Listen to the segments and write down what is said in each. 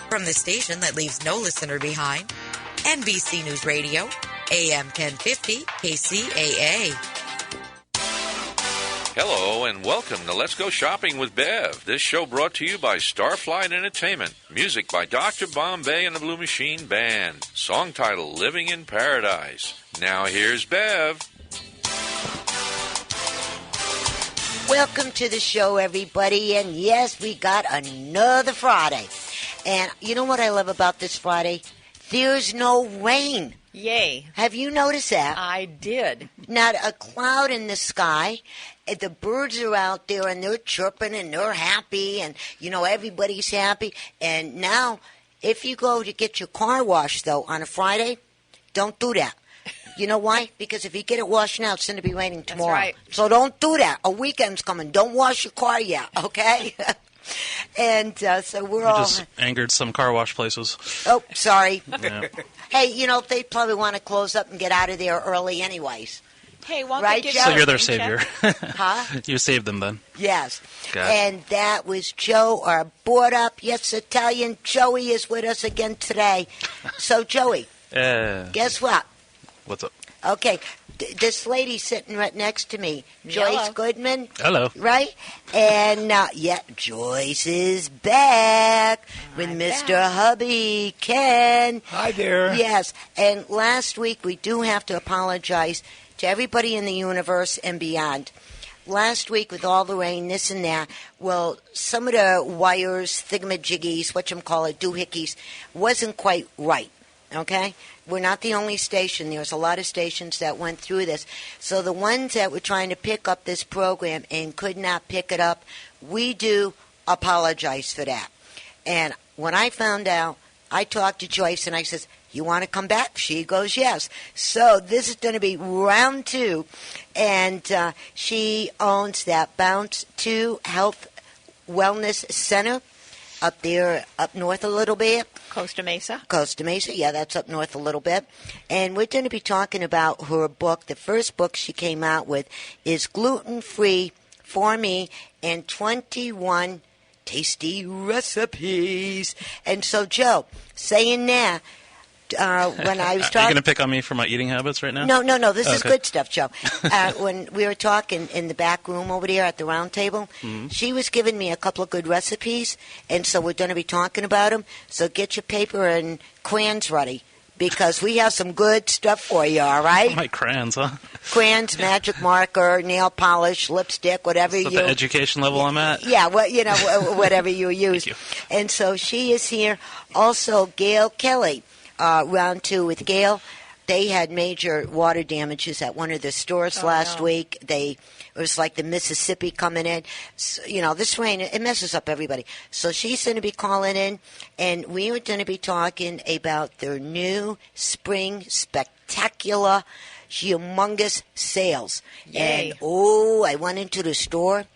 From the station that leaves no listener behind, NBC News Radio, AM 1050, KCAA. Hello and welcome to Let's Go Shopping with Bev. This show brought to you by Starflight Entertainment. Music by Dr. Bombay and the Blue Machine Band. Song title, Living in Paradise. Now here's Bev. Welcome to the show, everybody. And yes, we got another Friday. And you know what I love about this Friday? There's no rain. Yay. Have you noticed that? I did. Not a cloud in the sky. The birds are out there and they're chirping and they're happy and, you know, everybody's happy. And now, if you go to get your car washed, though, on a Friday, don't do that. You know why? Because if you get it washed now, it's going to be raining tomorrow. That's right. So don't do that. A weekend's coming. Don't wash your car yet, okay? And so we're all... just angered some car wash places. Oh, sorry. Yeah. Hey, you know, they probably want to close up and get out of there early anyways. Hey, won't Right, they give Joe? So you a you're their rain savior. check? Huh? You saved them then. Yes. Got it. And that was Joe, our board-up, yes, Italian. Joey is with us again today. So, Joey, guess what? What's up? Okay, this lady sitting right next to me, Hello. Joyce Goodman. Hello. Right? And, Joyce is back with I'm Mr. back. Hubby, Ken. Hi there. Yes, and last week we do have to apologize to everybody in the universe and beyond. Last week with all the rain, this and that, well, some of the wires, thingamajiggies, doohickeys, wasn't quite right, okay? We're not the only station. There's a lot of stations that went through this. So the ones that were trying to pick up this program and could not pick it up, we do apologize for that. And when I found out, I talked to Joyce and I says, you want to come back? She goes, yes. So this is going to be round 2. And she owns that Bounce 2 Health Wellness Center up there, up north a little bit. Costa Mesa. Costa Mesa, yeah, that's up north a little bit. And we're going to be talking about her book. The first book she came out with is Gluten-Free for Me and 21 tasty recipes. And so, Joe, saying that, when I was Are you talking... going to pick on me for my eating habits right now? No. This is Okay. good stuff, Joe. When we were talking in the back room over there at the round table, she was giving me a couple of good recipes, and so we're going to be talking about them. So get your paper and crayons ready, because we have some good stuff for you, all right? My crayons, huh? Crayons, magic marker, nail polish, lipstick, whatever Is that you... the education level I'm at? Yeah, well, you know, whatever you use. Thank you. And so she is here. Also, Gail Kelly, round 2 with Gail. They had major water damages at one of the stores last week. It was like the Mississippi coming in. So, you know, this rain, it messes up everybody. So she's going to be calling in, and we are going to be talking about their new spring spectacular, humongous sales. Yay. And, I went into the store.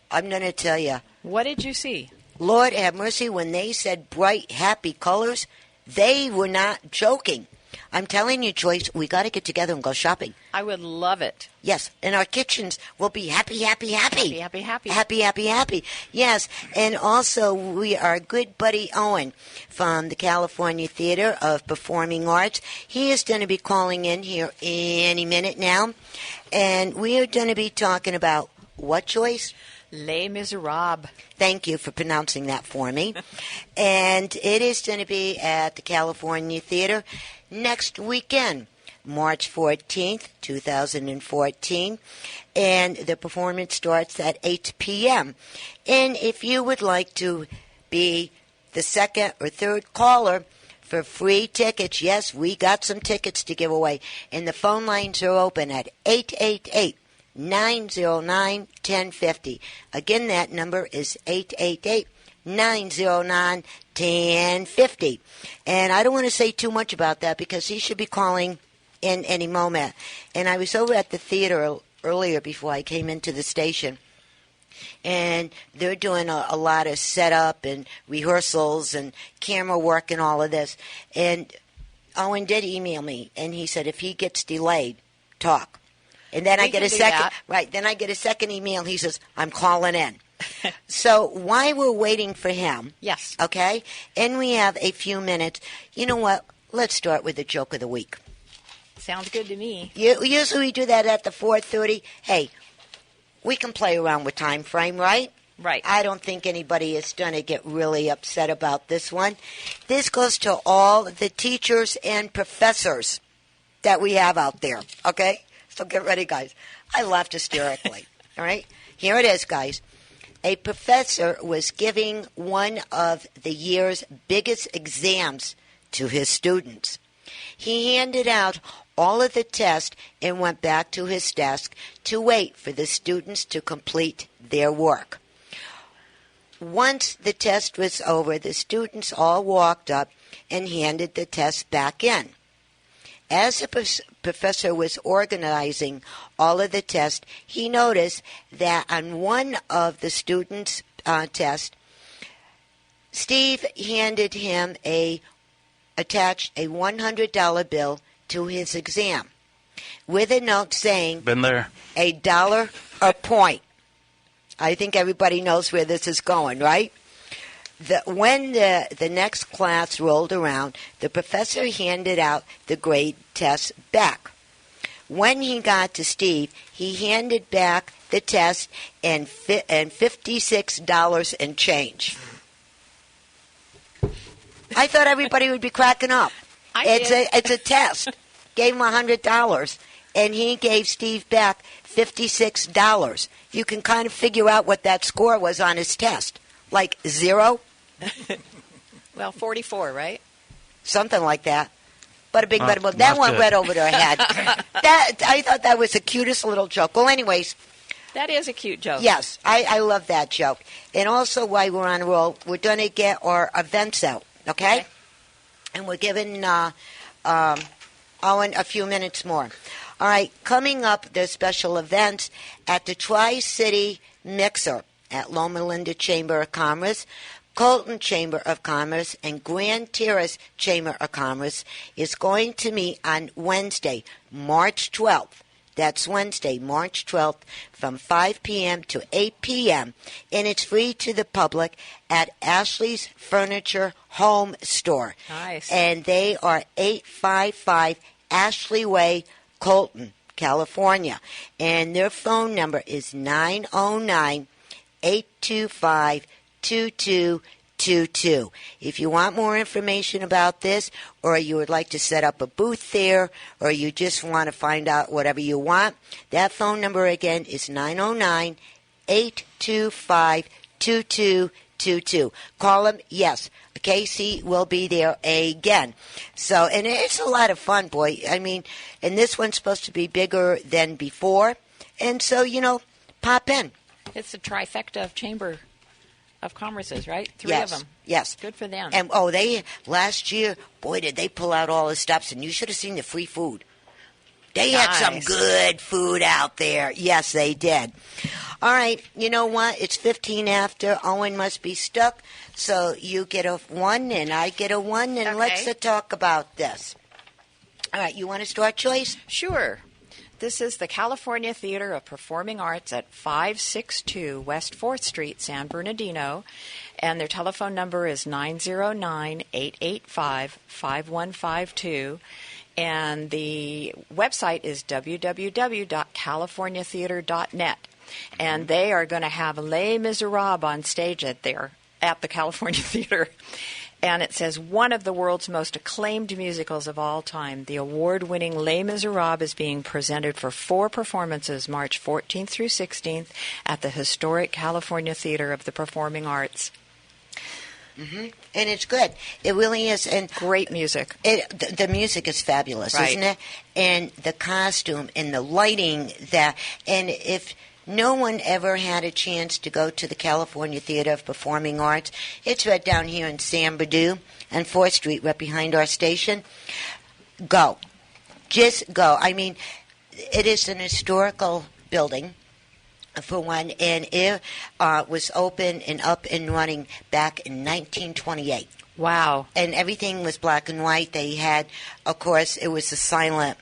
I'm going to tell you, What did you see? Lord have mercy, when they said bright, happy colors, they were not joking. I'm telling you, Joyce, we got to get together and go shopping. I would love it. Yes, and our kitchens will be happy, happy, happy. Happy, happy, happy. Happy, happy, happy. Yes, and also we are good buddy Owen from the California Theater of Performing Arts. He is going to be calling in here any minute now, and we are going to be talking about what, Joyce? Les Miserables. Thank you for pronouncing that for me. And it is going to be at the California Theater next weekend, March 14th, 2014. And the performance starts at 8 p.m. And if you would like to be the second or third caller for free tickets, yes, we got some tickets to give away. And the phone lines are open at 888 909-1050. Again, that number is 888-909-1050. And I don't want to say too much about that because he should be calling in any moment. And I was over at the theater earlier before I came into the station. And they're doing a lot of setup and rehearsals and camera work and all of this. And Owen did email me, and he said if he gets delayed, talk. And then I get a second, right? Then I get a second email. He says, "I'm calling in." So while we're waiting for him, Yes. okay, and we have a few minutes, you know what? Let's start with the joke of the week. Sounds good to me. Usually we do that at the 4:30. Hey, we can play around with time frame, right? Right. I don't think anybody is going to get really upset about this one. This goes to all the teachers and professors that we have out there, okay? So get ready, guys. I laughed hysterically, all right? Here it is, guys. A professor was giving one of the year's biggest exams to his students. He handed out all of the tests and went back to his desk to wait for the students to complete their work. Once the test was over, the students all walked up and handed the test back in. As the professor was organizing all of the tests, he noticed that on one of the students' tests, Steve handed him attached a $100 bill to his exam with a note saying, Been there. $1 a point. I think everybody knows where this is going, right? When the next class rolled around, the professor handed out the grade test back. When he got to Steve, he handed back the test and $56 and change. I thought everybody would be cracking up. It's a test. Gave him $100, and he gave Steve back $56. You can kind of figure out what that score was on his test. Like 0? Well, 44, right? Something like that. But a big Oh, that one that's went good. over their head. I thought that was the cutest little joke. Well, anyways, That is a cute joke. yes, I love that joke. And also, while we're on a roll, we're going to get our events out, okay? And we're giving Owen a few minutes more. All right, coming up, there's special events at the Tri-City Mixer at Loma Linda Chamber of Commerce, Colton Chamber of Commerce, and Grand Terrace Chamber of Commerce is going to meet on Wednesday, March 12th. That's Wednesday, March 12th, from 5 p.m. to 8 p.m., and it's free to the public at Ashley's Furniture Home Store. Nice. And they are 855 Ashley Way, Colton, California. And their phone number is 909-825-2222. If you want more information about this, or you would like to set up a booth there, or you just want to find out whatever you want, that phone number again is 909-825-2222. Call them, yes. Casey will be there again. So, and it's a lot of fun, boy. I mean, and this one's supposed to be bigger than before. And so, pop in. It's the trifecta of Chamber of Commerce's, right? Three Yes, of them. yes. Good for them. And, they, last year, boy, did they pull out all the stops. And you should have seen the free food. They had some Nice. good food out there. Yes, they did. All right, you know what? It's 15 after. Owen must be stuck. So you get a 1 and I get a 1. And Okay. let's talk about this. All right, you want to start, Joyce? Sure. This is the California Theater of Performing Arts at 562 West 4th Street, San Bernardino. And their telephone number is 909-885-5152. And the website is www.californiatheater.net. And they are going to have Les Miserables on stage at the California Theater. And it says, one of the world's most acclaimed musicals of all time, the award-winning Les Miserables is being presented for 4 performances, March 14th through 16th, at the historic California Theater of the Performing Arts. Mm-hmm. And it's good. It really is. And Great music. the music is fabulous, Right. isn't it? And the costume and the lighting. And if no one ever had a chance to go to the California Theater of Performing Arts, it's right down here in San Bernardino on 4th Street, right behind our station. Go. Just go. I mean, it is an historical building, for one, and it was open and up and running back in 1928. Wow. And everything was black and white. They had, of course, it was the silent,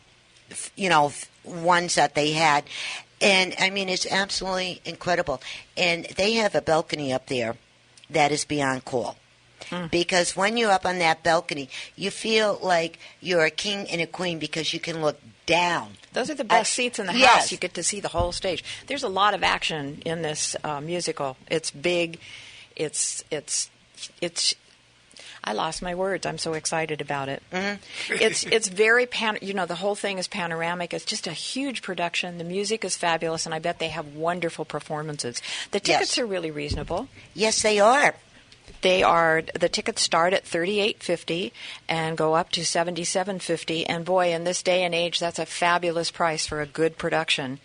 ones that they had. And, I mean, it's absolutely incredible. And they have a balcony up there that is beyond cool. Because when you're up on that balcony, you feel like you're a king and a queen because you can look down. Those are the best seats in the house. You get to see the whole stage. There's a lot of action in this musical. It's big. It's. I lost my words. I'm so excited about it. It's very the whole thing is panoramic. It's just a huge production. The music is fabulous, and I bet they have wonderful performances. The tickets are really reasonable. Yes, they are. The tickets start at $38.50 and go up to $77.50. And boy, in this day and age, that's a fabulous price for a good production.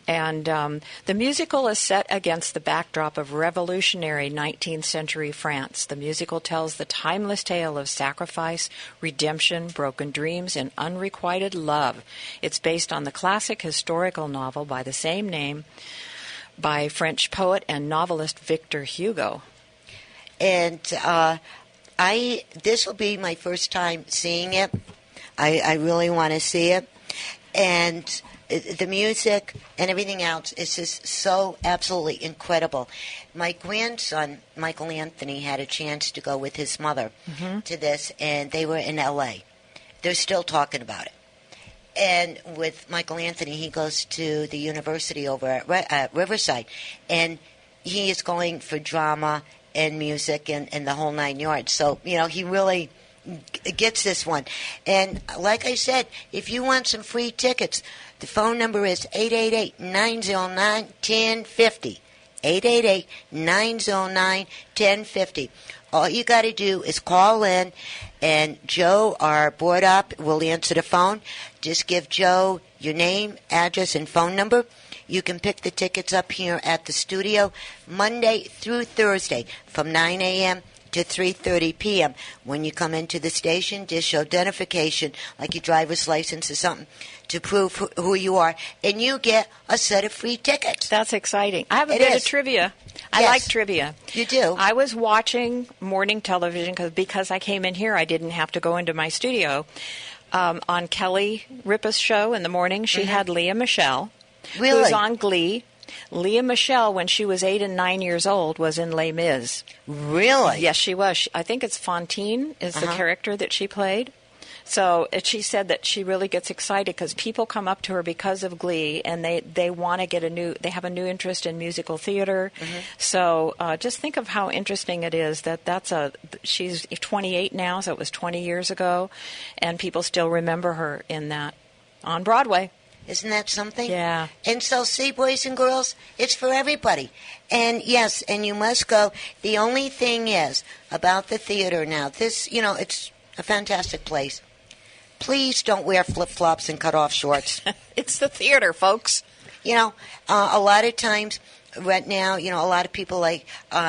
And the musical is set against the backdrop of revolutionary 19th century France. The musical tells the timeless tale of sacrifice, redemption, broken dreams, and unrequited love. It's based on the classic historical novel by the same name by French poet and novelist Victor Hugo. And this will be my first time seeing it. I really want to see it. And the music and everything else is just so absolutely incredible. My grandson, Michael Anthony, had a chance to go with his mother to this, and they were in L.A. They're still talking about it. And with Michael Anthony, he goes to the university over at Riverside, and he is going for drama and music and the whole 9 yards. So, he really gets this one. And like I said, if you want some free tickets, the phone number is 888-909-1050. 888-909-1050. All you got to do is call in, and Joe, our board op, will answer the phone. Just give Joe your name, address, and phone number. You can pick the tickets up here at the studio Monday through Thursday from 9 a.m. to 3:30 p.m. When you come into the station, just show identification, like your driver's license or something, to prove who you are, and you get a set of free tickets. That's exciting. I have a bit of trivia. I like trivia. You do? I was watching morning television because I came in here. I didn't have to go into my studio. On Kelly Ripa's show in the morning, she had Leah Michelle. Really? Who's on Glee. Leah Michelle, when she was 8 and 9 years old, was in Les Mis. Really? Yes, she was. I think it's Fantine is the character that she played. So she said that she really gets excited because people come up to her because of Glee, and they want to get they have a new interest in musical theater. So just think of how interesting it is she's 28 now, so it was 20 years ago, and people still remember her in that on Broadway. Isn't that something? Yeah. And so, see, boys and girls, it's for everybody. And, yes, and you must go. The only thing is about the theater now, this, it's a fantastic place. Please don't wear flip-flops and cut-off shorts. It's the theater, folks. A lot of times right now, a lot of people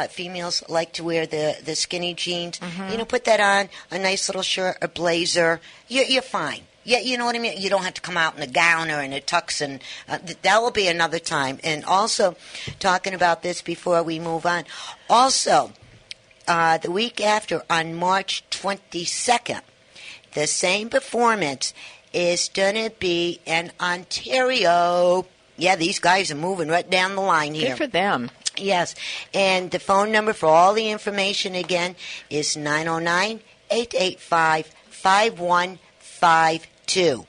females like to wear the skinny jeans. Put that on, a nice little shirt, a blazer. You're fine. Yeah, you know what I mean? You don't have to come out in a gown or in a tux, and that will be another time. And also, talking about this before we move on, also, the week after, on March 22nd, the same performance is going to be in Ontario. Yeah, these guys are moving right down the line here. Good for them. Yes, and the phone number for all the information, again, is 909-885-5152.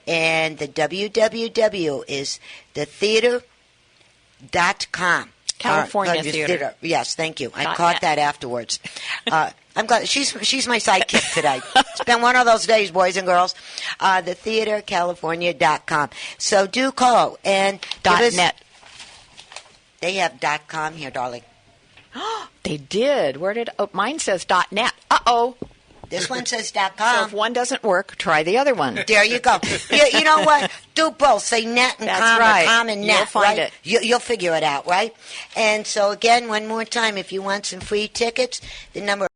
And the www is thetheater.com. California Theater. Yes, thank you. I caught that afterwards. I'm glad she's my sidekick today. It's been one of those days, boys and girls. Thetheatercalifornia.com. So do call and .net. They have .com here, darling. They did. Mine says .net. Uh-oh. This one says .com. So if one doesn't work, try the other one. There you go. You know what? Do both. Say net and com, right. or com and net. You'll find right? it. You'll figure it out, right? And so, again, one more time, if you want some free tickets, the number